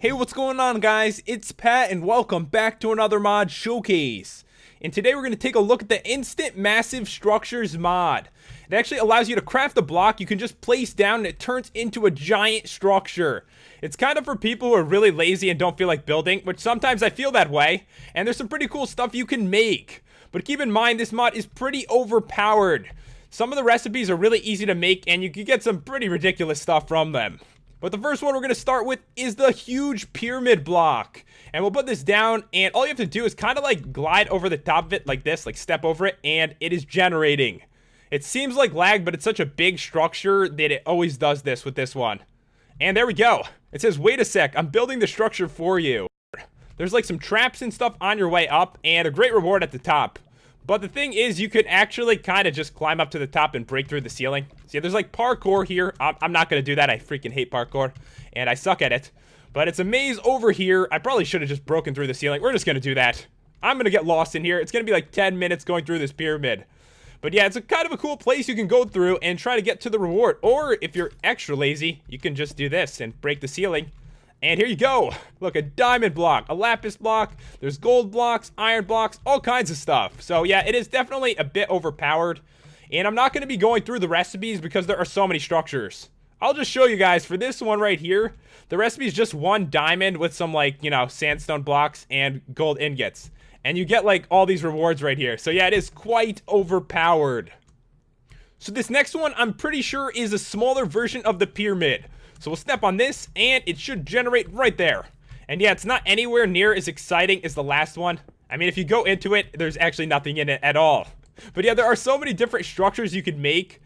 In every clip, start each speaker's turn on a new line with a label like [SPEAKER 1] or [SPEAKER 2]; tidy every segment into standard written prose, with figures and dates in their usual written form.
[SPEAKER 1] Hey, what's going on, guys? It's Pat, and welcome back to another mod showcase. And today we're going to take a look at the Instant Massive Structures mod. It actually allows you to craft a block you can just place down and it turns into a giant structure. It's kind of for people who are really lazy and don't feel like building, which sometimes I feel that way. And there's some pretty cool stuff you can make. But keep in mind, this mod is pretty overpowered. Some of the recipes are really easy to make and you can get some pretty ridiculous stuff from them. But the first one we're going to start with is the huge pyramid block. And we'll put this down, and all you have to do is kind of like glide over the top of it like this, like step over it, and it is generating. It seems like lag, but it's such a big structure that it always does this with this one. And there we go. It says, wait a sec, I'm building the structure for you. There's like some traps and stuff on your way up, and a great reward at the top. But the thing is, you could actually kind of just climb up to the top and break through the ceiling. See, there's like parkour here. I'm not going to do that. I freaking hate parkour, and I suck at it. But it's a maze over here. I probably should have just broken through the ceiling. We're just going to do that. I'm going to get lost in here. It's going to be like 10 minutes going through this pyramid. But yeah, it's a kind of a cool place you can go through and try to get to the reward. Or if you're extra lazy, you can just do this and break the ceiling. And here you go. Look, a diamond block, a lapis block, there's gold blocks, iron blocks, all kinds of stuff. So yeah, it is definitely a bit overpowered. And I'm not going to be going through the recipes because there are so many structures. I'll just show you guys for this one right here. The recipe is just one diamond with some like, sandstone blocks and gold ingots. And you get like all these rewards right here. So yeah, it is quite overpowered. So this next one, I'm pretty sure is a smaller version of the pyramid. So we'll step on this, and it should generate right there. And yeah, it's not anywhere near as exciting as the last one. I mean, if you go into it, there's actually nothing in it at all. But yeah, there are so many different structures you could make.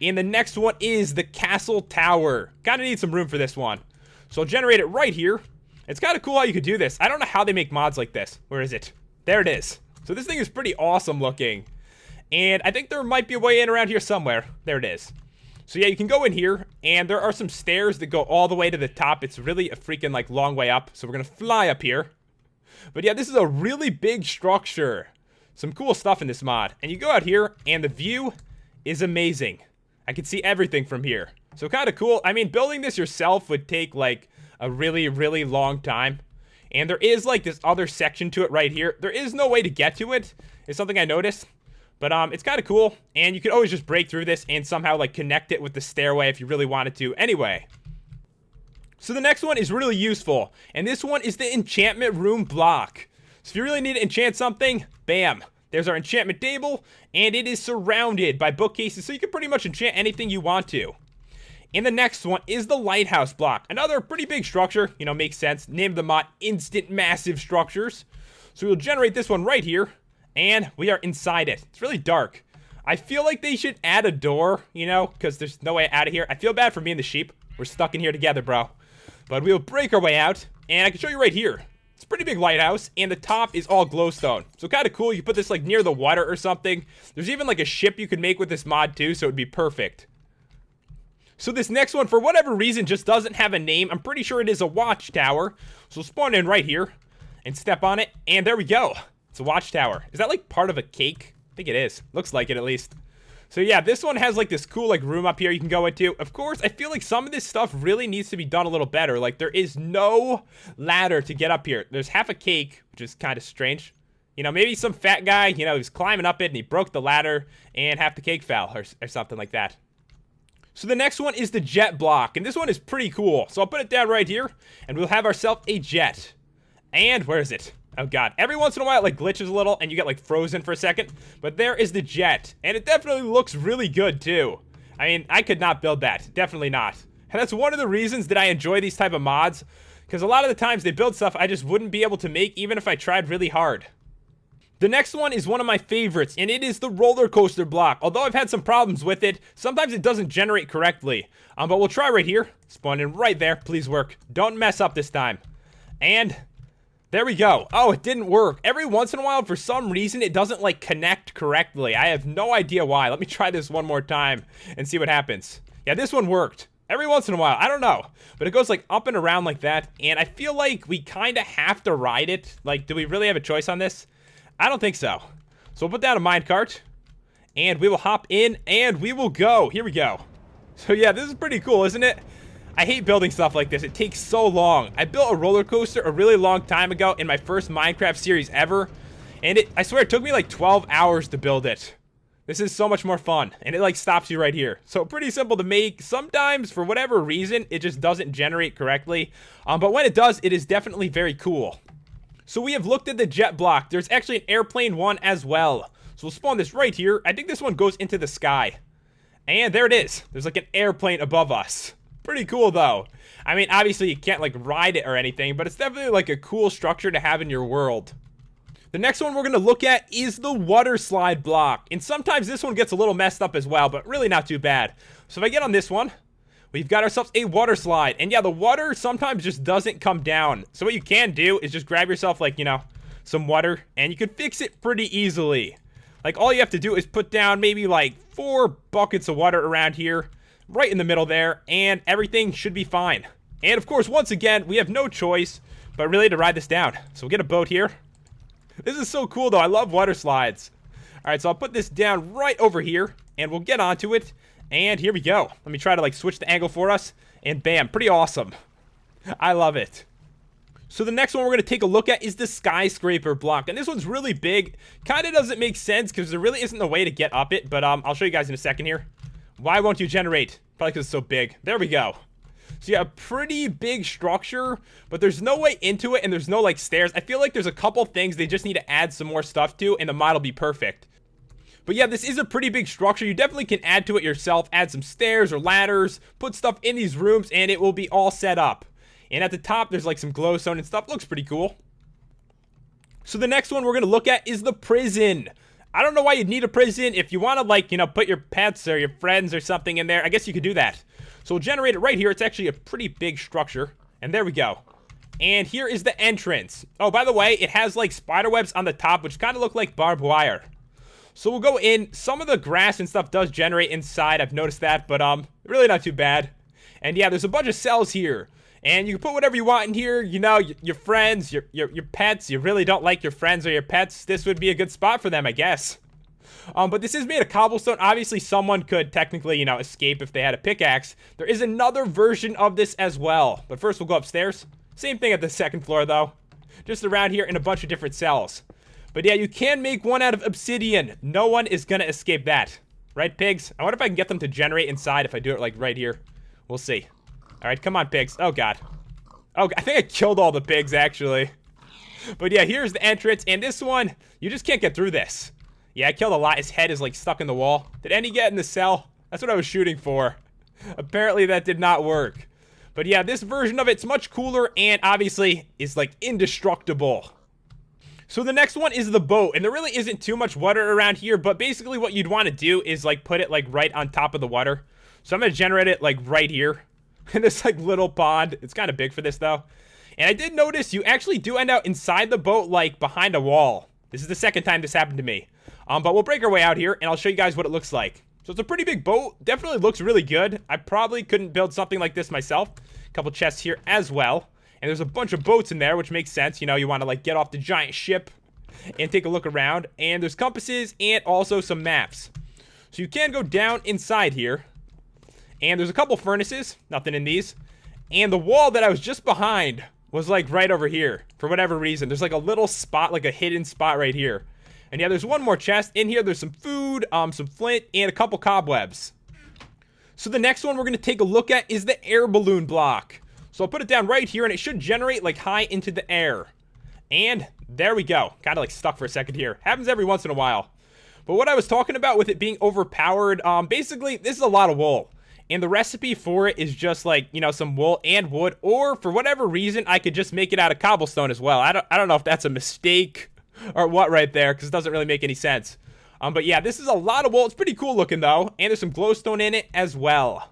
[SPEAKER 1] And the next one is the castle tower. Kind of need some room for this one. So I'll generate it right here. It's kind of cool how you could do this. I don't know how they make mods like this. Where is it? There it is. So this thing is pretty awesome looking. And I think there might be a way in around here somewhere. There it is. So yeah, you can go in here, and there are some stairs that go all the way to the top. It's really a freaking, like, long way up. So we're going to fly up here. But yeah, this is a really big structure. Some cool stuff in this mod. And you go out here, and the view is amazing. I can see everything from here. So kind of cool. I mean, building this yourself would take, like, a really, really long time. And there is, like, this other section to it right here. There is no way to get to it. It's something I noticed. But it's kind of cool, and you could always just break through this and somehow like connect it with the stairway if you really wanted to. Anyway, so the next one is really useful, and this one is the enchantment room block. So if you really need to enchant something, bam, there's our enchantment table, and it is surrounded by bookcases, so you can pretty much enchant anything you want to. And the next one is the lighthouse block. Another pretty big structure, makes sense. Name of the mod Instant Massive Structures. So we'll generate this one right here. And we are inside it. It's really dark. I feel like they should add a door, because there's no way out of here. I feel bad for me and the sheep. We're stuck in here together, bro. But we'll break our way out, and I can show you right here. It's a pretty big lighthouse, and the top is all glowstone. So kind of cool. You put this like near the water or something. There's even like a ship you can make with this mod too, so it'd be perfect. So this next one, for whatever reason, just doesn't have a name. I'm pretty sure it is a watchtower. So we'll spawn in right here and step on it, and there we go. It's a watchtower. Is that like part of a cake? I think it is. Looks like it at least. So yeah, this one has like this cool like room up here you can go into. Of course, I feel like some of this stuff really needs to be done a little better. Like there is no ladder to get up here. There's half a cake, which is kind of strange. Maybe some fat guy, he was climbing up it and he broke the ladder and half the cake fell or something like that. So the next one is the jet block, and this one is pretty cool. So I'll put it down right here and we'll have ourselves a jet. And where is it? Oh god, every once in a while it like glitches a little and you get like frozen for a second, but there is the jet, and it definitely looks really good too. I mean, I could not build that, definitely not. And that's one of the reasons that I enjoy these type of mods, because a lot of the times they build stuff I just wouldn't be able to make even if I tried really hard. The next one is one of my favorites, and it is the roller coaster block. Although I've had some problems with it, sometimes it doesn't generate correctly. But we'll try right here, spawn in right there, please work. Don't mess up this time. And there we go. Oh, it didn't work. Every once in a while, for some reason, it doesn't, like, connect correctly. I have no idea why. Let me try this one more time and see what happens. Yeah, this one worked. Every once in a while. I don't know. But it goes, like, up and around like that. And I feel like we kind of have to ride it. Like, do we really have a choice on this? I don't think so. So we'll put down a minecart. And we will hop in, and we will go. Here we go. So, yeah, this is pretty cool, isn't it? I hate building stuff like this. It takes so long. I built a roller coaster a really long time ago in my first Minecraft series ever. And I swear it took me like 12 hours to build it. This is so much more fun. And it like stops you right here. So pretty simple to make. Sometimes, for whatever reason, it just doesn't generate correctly. But when it does, it is definitely very cool. So we have looked at the jet block. There's actually an airplane one as well. So we'll spawn this right here. I think this one goes into the sky. And there it is. There's like an airplane above us. Pretty cool though. I mean, obviously you can't like ride it or anything, but it's definitely like a cool structure to have in your world. The next one we're going to look at is the water slide block. And sometimes this one gets a little messed up as well, but really not too bad. So if I get on this one, we've got ourselves a water slide. And yeah, the water sometimes just doesn't come down. So what you can do is just grab yourself like, you know, some water and you can fix it pretty easily. Like all you have to do is put down maybe like 4 buckets of water around here, right in the middle there, and everything should be fine. And of course, once again, we have no choice but really to ride this down. So we'll get a boat here. This is so cool though. I love water slides. All right, so I'll put this down right over here and we'll get onto it. And here we go. Let me try to like switch the angle for us. And bam, pretty awesome. I love it. So the next one we're going to take a look at is the skyscraper block. And this one's really big. Kind of doesn't make sense because there really isn't a way to get up it. But I'll show you guys in a second here. Why won't you generate? Probably because it's so big. There we go. So yeah, a pretty big structure, but there's no way into it and there's no like stairs. I feel like there's a couple things they just need to add some more stuff to and the mod will be perfect. But yeah, this is a pretty big structure. You definitely can add to it yourself, add some stairs or ladders, put stuff in these rooms and it will be all set up. And at the top, there's like some glowstone and stuff. Looks pretty cool. So the next one we're going to look at is the prison. I don't know why you'd need a prison. If you want to like, you know, put your pets or your friends or something in there, I guess you could do that. So we'll generate it right here. It's actually a pretty big structure. And there we go. And here is the entrance. Oh, by the way, it has like spider webs on the top, which kind of look like barbed wire. So we'll go in. Some of the grass and stuff does generate inside. I've noticed that, but really not too bad. And yeah, there's a bunch of cells here. And you can put whatever you want in here, you know, your friends, your pets. You really don't like your friends or your pets, this would be a good spot for them, I guess. But this is made of cobblestone. Obviously, someone could technically, you know, escape if they had a pickaxe. There is another version of this as well. But first, we'll go upstairs. Same thing at the second floor, though. Just around here in a bunch of different cells. But yeah, you can make one out of obsidian. No one is going to escape that. Right, pigs? I wonder if I can get them to generate inside if I do it, like, right here. We'll see. All right, come on, pigs. Oh, God. Oh, I think I killed all the pigs, actually. But yeah, here's the entrance. And this one, you just can't get through this. Yeah, I killed a lot. His head is, like, stuck in the wall. Did any get in the cell? That's what I was shooting for. Apparently, that did not work. But yeah, this version of it's much cooler and, obviously, is, like, indestructible. So the next one is the boat. And there really isn't too much water around here. But basically, what you'd want to do is, like, put it, like, right on top of the water. So I'm going to generate it, like, right here. In this like little pond. It's kind of big for this though. And I did notice you actually do end out inside the boat like behind a wall. This is the second time this happened to me. But we'll break our way out here and I'll show you guys what it looks like. So it's a pretty big boat. Definitely looks really good. I probably couldn't build something like this myself. A couple chests here as well. And there's a bunch of boats in there, which makes sense. You know, you want to like get off the giant ship and take a look around. And there's compasses and also some maps. So you can go down inside here. And there's a couple furnaces, nothing in these. And the wall that I was just behind was like right over here for whatever reason. There's like a little spot, like a hidden spot right here. And yeah, there's one more chest. In here, there's some food, some flint, and a couple cobwebs. So the next one we're going to take a look at is the air balloon block. So I'll put it down right here and it should generate like high into the air. And there we go. Kind of like stuck for a second here. Happens every once in a while. But what I was talking about with it being overpowered, basically, this is a lot of wool. And the recipe for it is just like, you know, some wool and wood. Or for whatever reason, I could just make it out of cobblestone as well. I don't know if that's a mistake or what right there, because it doesn't really make any sense. But yeah, this is a lot of wool. It's pretty cool looking though. And there's some glowstone in it as well.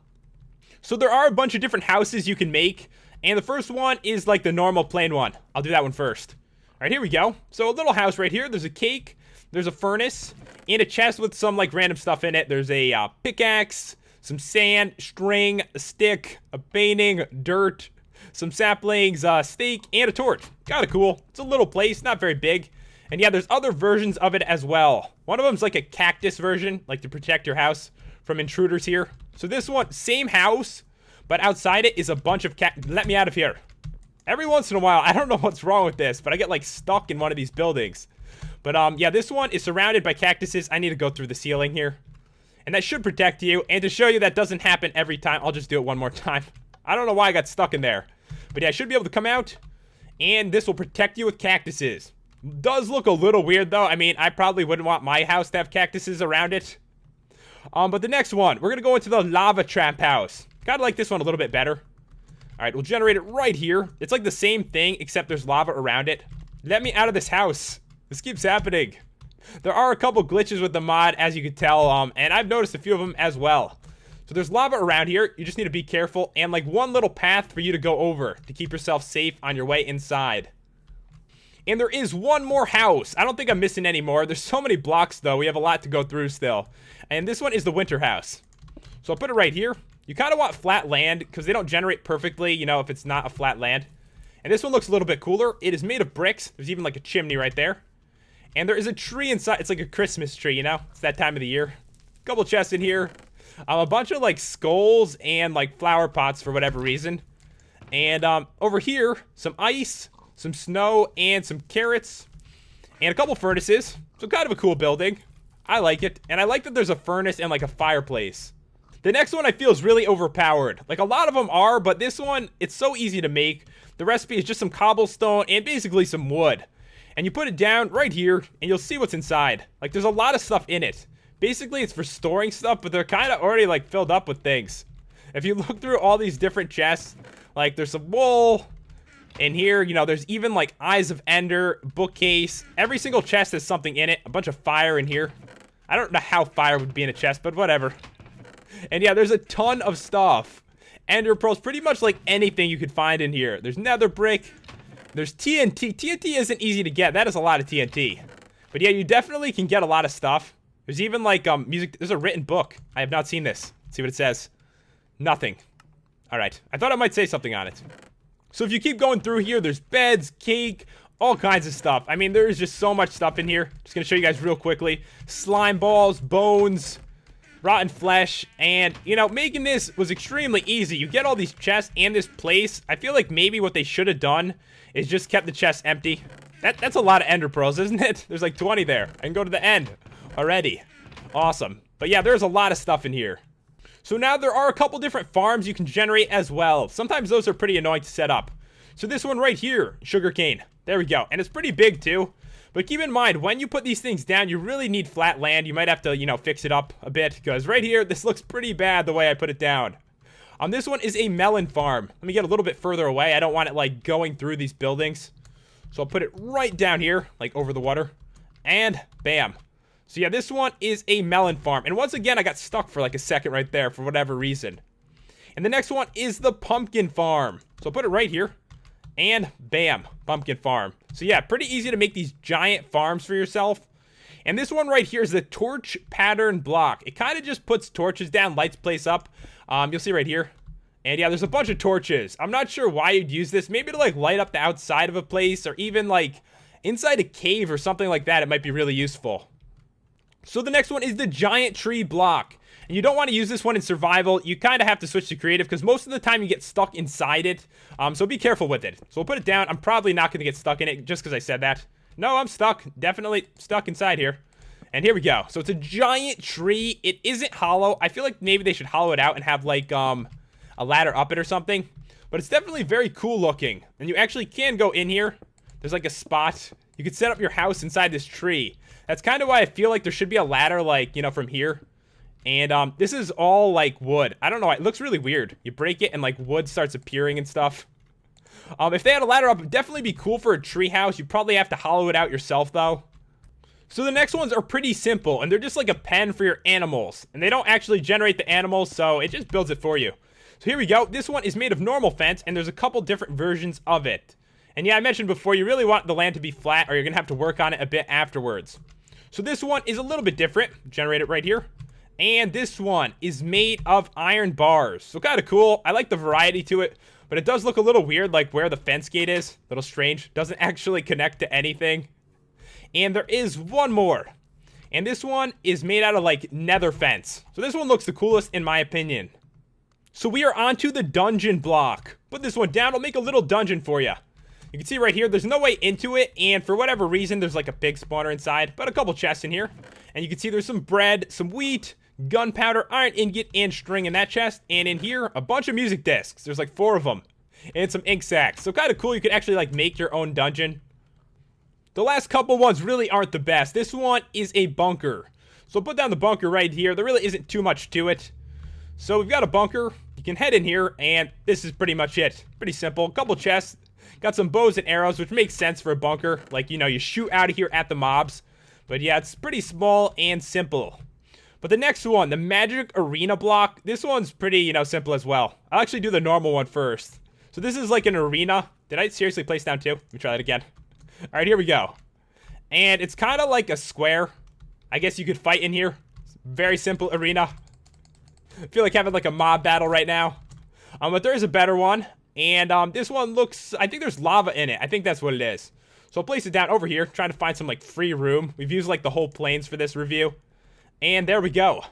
[SPEAKER 1] So there are a bunch of different houses you can make. And the first one is like the normal plain one. I'll do that one first. All right, here we go. So a little house right here. There's a cake. There's a furnace. And a chest with some like random stuff in it. There's a pickaxe. Some sand, string, a stick, a painting, dirt, some saplings, steak, and a torch. Kind of cool. It's a little place, not very big. And yeah, there's other versions of it as well. One of them's like a cactus version, like to protect your house from intruders here. So this one, same house, But outside it is a bunch of let me out of here. Every once in a while, I don't know what's wrong with this, but I get like stuck in one of these buildings. But yeah, this one is surrounded by cactuses. I need to go through the ceiling here. And that should protect you. And to show you that doesn't happen every time, I'll just do it one more time. I don't know why I got stuck in there. But yeah, I should be able to come out. And this will protect you with cactuses. Does look a little weird though. I mean, I probably wouldn't want my house to have cactuses around it. But the next one, we're gonna go into the lava trap house. Kinda like this one a little bit better. Alright, we'll generate it right here. It's like the same thing, except there's lava around it. Let me out of this house. This keeps happening. There are a couple glitches with the mod, as you can tell, and I've noticed a few of them as well. So there's lava around here. You just need to be careful, and like one little path for you to go over to keep yourself safe on your way inside. And there is one more house. I don't think I'm missing any more. There's so many blocks, though. We have a lot to go through still. And this one is the winter house. So I'll put it right here. You kind of want flat land because they don't generate perfectly, you know, if it's not a flat land. And this one looks a little bit cooler. It is made of bricks. There's even like a chimney right there. And there is a tree inside. It's like a Christmas tree, you know? It's that time of the year. Couple chests in here. A bunch of like skulls and like flower pots for whatever reason. And over here, some ice, some snow, and some carrots. And a couple furnaces. So kind of a cool building. I like it. And I like that there's a furnace and like a fireplace. The next one I feel is really overpowered. Like a lot of them are, but this one, it's so easy to make. The recipe is just some cobblestone and basically some wood. And you put it down right here, and you'll see what's inside. Like, there's a lot of stuff in it. Basically, it's for storing stuff, but they're kind of already, like, filled up with things. If you look through all these different chests, like, there's some wool in here. You know, there's even, like, Eyes of Ender, bookcase. Every single chest has something in it. A bunch of fire in here. I don't know how fire would be in a chest, but whatever. And, yeah, there's a ton of stuff. Ender pearls, pretty much, like, anything you could find in here. There's nether brick. There's TNT. TNT isn't easy to get. That is a lot of TNT. But yeah, you definitely can get a lot of stuff. There's even like music. There's a written book. I have not seen this. Let's see what it says. Nothing. All right. I thought I might say something on it. So if you keep going through here, there's beds, cake, all kinds of stuff. I mean, there is just so much stuff in here. Just going to show you guys real quickly. Slime balls, bones, rotten flesh, and, you know, making this was extremely easy. You get all these chests and this place. I feel like maybe what they should have done is just kept the chest empty. That's a lot of ender pearls, isn't it? There's like 20 there. I can go to the end already. Awesome. But yeah, there's a lot of stuff in here. So now there are a couple different farms you can generate as well. Sometimes those are pretty annoying to set up. So this one right here, sugarcane. There we go. And it's pretty big too. But keep in mind, when you put these things down, you really need flat land. You might have to, you know, fix it up a bit. Because right here, this looks pretty bad the way I put it down. This one is a melon farm. Let me get a little bit further away. I don't want it, like, going through these buildings. So I'll put it right down here, like, over the water. And bam. So yeah, this one is a melon farm. And once again, I got stuck for, like, a second right there for whatever reason. And the next one is the pumpkin farm. So I'll put it right here. And bam, pumpkin farm. So yeah, pretty easy to make these giant farms for yourself. And this one right here is the torch pattern block. It kind of just puts torches down, lights place up. You'll see right here. And yeah, there's a bunch of torches. I'm not sure why you'd use this. Maybe to like light up the outside of a place or even like inside a cave or something like that. It might be really useful. So the next one is the giant tree block. And you don't want to use this one in survival. You kind of have to switch to creative because most of the time you get stuck inside it. So be careful with it. So we'll put it down. I'm probably not going to get stuck in it just because I said that. No, I'm stuck. Definitely stuck inside here. And here we go. So it's a giant tree. It isn't hollow. I feel like maybe they should hollow it out and have like a ladder up it or something. But it's definitely very cool looking. And you actually can go in here. There's like a spot. You could set up your house inside this tree. That's kind of why I feel like there should be a ladder like, you know, from here. And this is all like wood. I don't know. It looks really weird. You break it and like wood starts appearing and stuff. If they had a ladder up, it'd definitely be cool for a tree house. You probably have to hollow it out yourself though. So the next ones are pretty simple, and they're just like a pen for your animals. And they don't actually generate the animals, so it just builds it for you. So here we go. This one is made of normal fence, and there's a couple different versions of it. And yeah, I mentioned before, you really want the land to be flat, or you're going to have to work on it a bit afterwards. So this one is a little bit different. Generate it right here. And this one is made of iron bars. So kind of cool. I like the variety to it, but it does look a little weird, like where the fence gate is. A little strange. Doesn't actually connect to anything. And there is one more. And this one is made out of like nether fence. So this one looks the coolest in my opinion. So we are onto the dungeon block. Put this one down, I'll make a little dungeon for you. You can see right here, there's no way into it, and for whatever reason, there's like a big spawner inside, but a couple chests in here. And you can see there's some bread, some wheat, gunpowder, iron ingot, and string in that chest. And in here, a bunch of music discs. There's like 4 of them. And some ink sacks. So kind of cool, you could actually like make your own dungeon. The last couple ones really aren't the best. This one is a bunker. So I'll put down the bunker right here. There really isn't too much to it. So we've got a bunker. You can head in here, and this is pretty much it. Pretty simple. A couple chests. Got some bows and arrows, which makes sense for a bunker. Like, you know, you shoot out of here at the mobs. But yeah, it's pretty small and simple. But the next one, the magic arena block, this one's pretty, you know, simple as well. I'll actually do the normal one first. So this is like an arena. Did I seriously place down 2? Let me try that again. All right, here we go. And it's kind of like a square. I guess you could fight in here. Very simple arena. I feel like having like a mob battle right now. But there is a better one. And this one looks, I think there's lava in it. I think that's what it is. So I'll place it down over here, trying to find some like free room. We've used like the whole plains for this review. And there we go.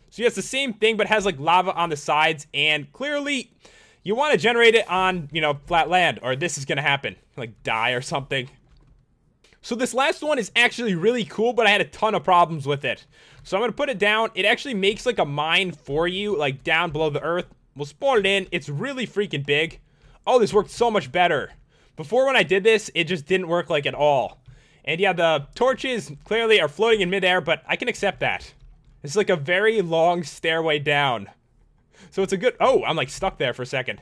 [SPEAKER 1] So yeah, it's the same thing, but has like lava on the sides. And clearly, you want to generate it on, you know, flat land, or this is going to happen. Like die or something. So this last one is actually really cool, but I had a ton of problems with it. So I'm going to put it down. It actually makes like a mine for you, like down below the earth. We'll spawn it in. It's really freaking big. Oh, this worked so much better. Before when I did this, it just didn't work like at all. And yeah, the torches clearly are floating in midair, but I can accept that. It's like a very long stairway down. So it's a good... Oh, I'm like stuck there for a second.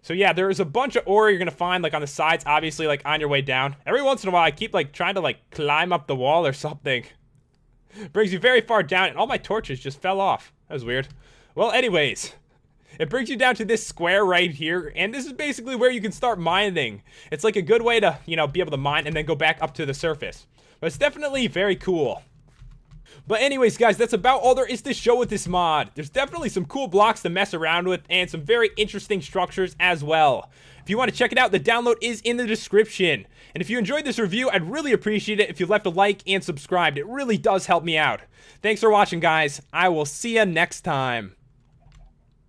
[SPEAKER 1] So yeah, there's a bunch of ore you're going to find like on the sides, obviously like on your way down. Every once in a while, I keep like trying to like climb up the wall or something. Brings you very far down, and all my torches just fell off. That was weird. Well, anyways... It brings you down to this square right here, and this is basically where you can start mining. It's like a good way to, you know, be able to mine and then go back up to the surface. But it's definitely very cool. But anyways, guys, that's about all there is to show with this mod. There's definitely some cool blocks to mess around with and some very interesting structures as well. If you want to check it out, the download is in the description. And if you enjoyed this review, I'd really appreciate it if you left a like and subscribed. It really does help me out. Thanks for watching, guys. I will see you next time.